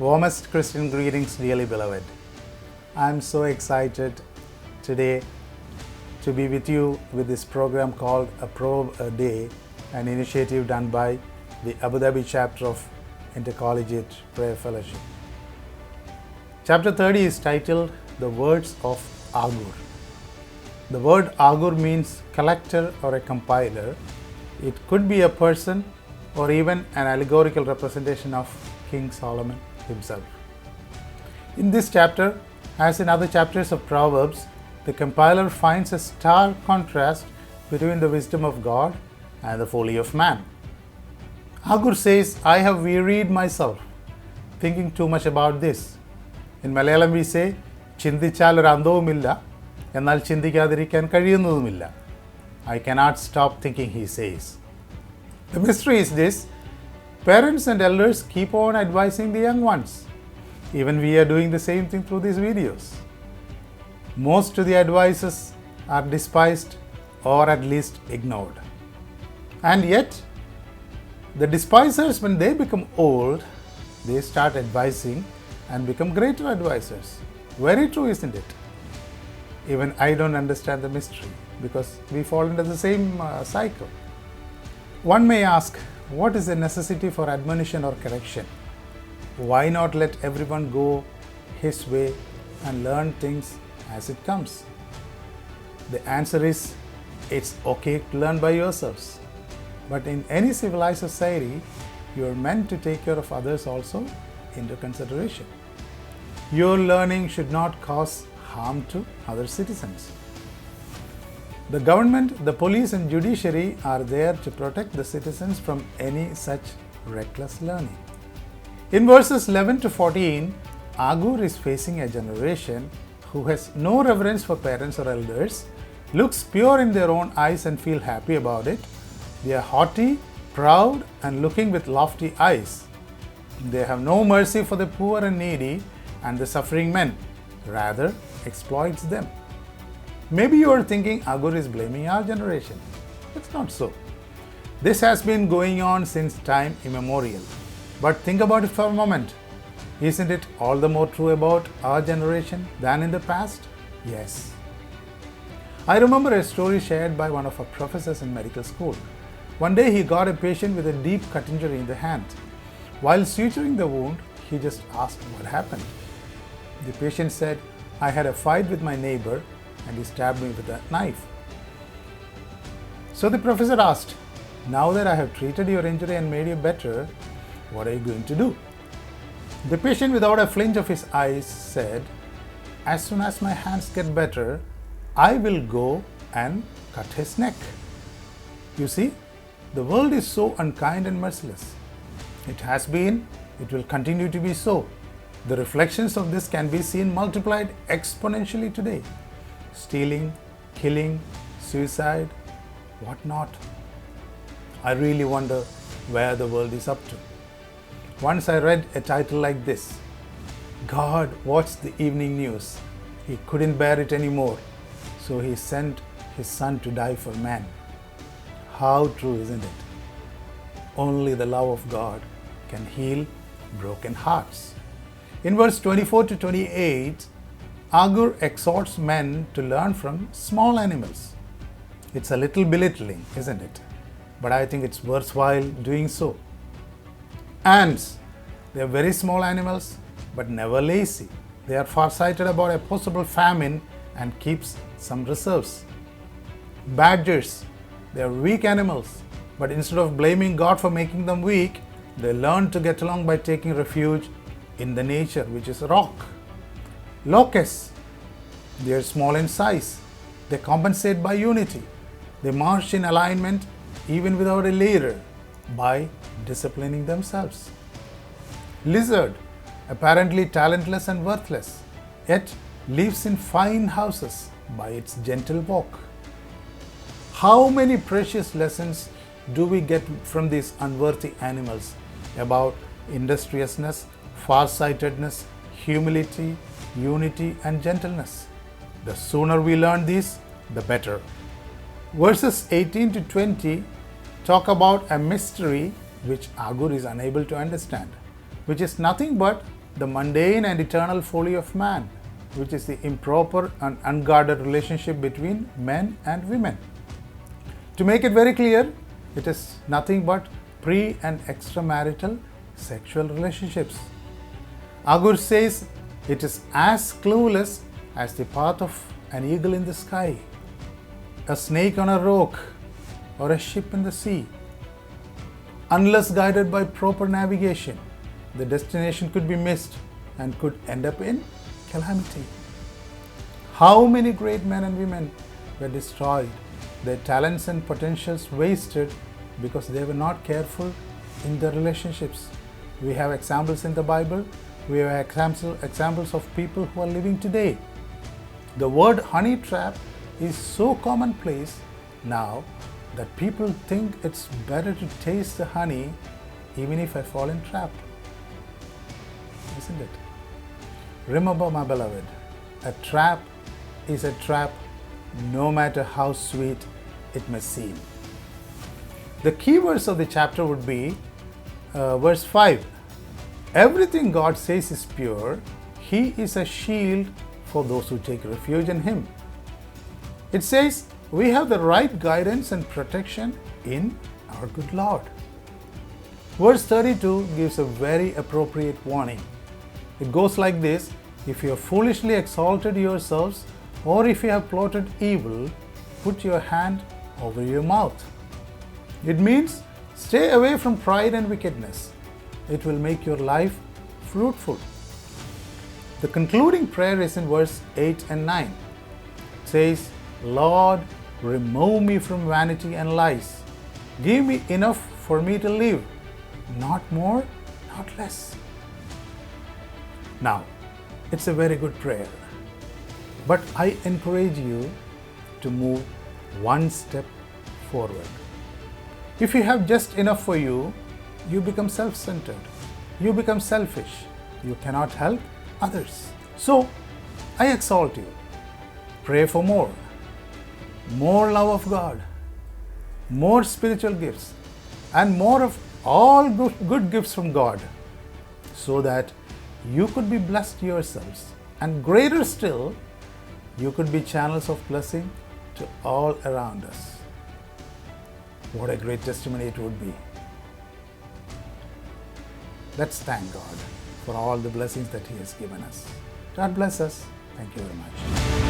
Warmest Christian greetings, dearly beloved. I'm so excited today to be with you with this program called A Prov a Day, an initiative done by the Abu Dhabi chapter of Intercollegiate Prayer Fellowship. Chapter 30 is titled The Words of Agur. The word Agur means collector or a compiler. It could be a person or even an allegorical representation of King Solomon himself. In this chapter, as in other chapters of Proverbs, the compiler finds a stark contrast between the wisdom of God and the folly of man. Agur says, I have wearied myself thinking too much about this. In Malayalam we say, Chindichal oru andavumilla, ennal chindikkadirikkan കഴിയുന്നതുമില്ല. I cannot stop thinking, he says. The mystery is this: parents and elders keep on advising the young ones. Even we are doing the same thing through these videos. Most of the advices are despised or at least ignored. And yet, the despisers, when they become old, they start advising and become greater advisors. Very true, isn't it? Even I don't understand the mystery because we fall into the same cycle. One may ask, what is the necessity for admonition or correction? Why not let everyone go his way and learn things as it comes? The answer is, it's okay to learn by yourselves. But in any civilized society, you are meant to take care of others also into consideration. Your learning should not cause harm to other citizens. The government, the police and judiciary are there to protect the citizens from any such reckless learning. In verses 11 to 14, Agur is facing a generation who has no reverence for parents or elders, looks pure in their own eyes and feel happy about it. They are haughty, proud and looking with lofty eyes. They have no mercy for the poor and needy and the suffering men, rather exploits them. Maybe you are thinking Agur is blaming our generation. It's not so. This has been going on since time immemorial. But think about it for a moment. Isn't it all the more true about our generation than in the past? Yes. I remember a story shared by one of our professors in medical school. One day he got a patient with a deep cut injury in the hand. While suturing the wound, he just asked what happened. The patient said, I had a fight with my neighbor and he stabbed me with a knife. So the professor asked, now that I have treated your injury and made you better, what are you going to do? The patient, without a flinch of his eyes, said, as soon as my hands get better, I will go and cut his neck. You see, the world is so unkind and merciless. It has been, it will continue to be so. The reflections of this can be seen multiplied exponentially today. Stealing, killing, suicide, what not? I really wonder where the world is up to. Once I read a title like this: God watched the evening news. He couldn't bear it anymore, so he sent his son to die for man. How true, isn't it? Only the love of God can heal broken hearts. In verse 24 to 28, Agur exhorts men to learn from small animals. It's a little belittling, isn't it? But I think it's worthwhile doing so. Ants, they are very small animals, but never lazy. They are farsighted about a possible famine and keeps some reserves. Badgers, they are weak animals, but instead of blaming God for making them weak, they learn to get along by taking refuge in the nature, which is rock. Locusts, they are small in size. They compensate by unity. They march in alignment even without a leader by disciplining themselves. Lizard, apparently talentless and worthless, yet lives in fine houses by its gentle walk. How many precious lessons do we get from these unworthy animals about industriousness, farsightedness, humility, unity, and gentleness? The sooner we learn these, the better. Verses 18 to 20 talk about a mystery which Agur is unable to understand, which is nothing but the mundane and eternal folly of man, which is the improper and unguarded relationship between men and women. To make it very clear, it is nothing but pre- and extramarital sexual relationships. Agur says it is as clueless as the path of an eagle in the sky, a snake on a rock, or a ship in the sea. Unless guided by proper navigation, the destination could be missed and could end up in calamity. How many great men and women were destroyed, their talents and potentials wasted because they were not careful in their relationships. We have examples in the Bible. We have examples of people who are living today. The word honey trap is so commonplace now that people think it's better to taste the honey even if I fall in trap. Isn't it? Remember, my beloved, a trap is a trap no matter how sweet it may seem. The key verse of the chapter would be verse 5. Everything God says is pure. He is a shield for those who take refuge in Him. It says we have the right guidance and protection in our good Lord. Verse 32 gives a very appropriate warning. It goes like this: if you have foolishly exalted yourselves, or if you have plotted evil, put your hand over your mouth. It means stay away from pride and wickedness. It will make your life fruitful. The concluding prayer is in verse 8 and 9. It says, Lord, remove me from vanity and lies. Give me enough for me to live, not more, not less. Now, it's a very good prayer, but I encourage you to move one step forward. If you have just enough for you, you become self-centered. You become selfish. You cannot help others. So, I exhort you, pray for more love of God, more spiritual gifts, and more of all good gifts from God, so that you could be blessed yourselves, and greater still, you could be channels of blessing to all around us. What a great testimony it would be. Let's thank God for all the blessings that He has given us. God bless us. Thank you very much.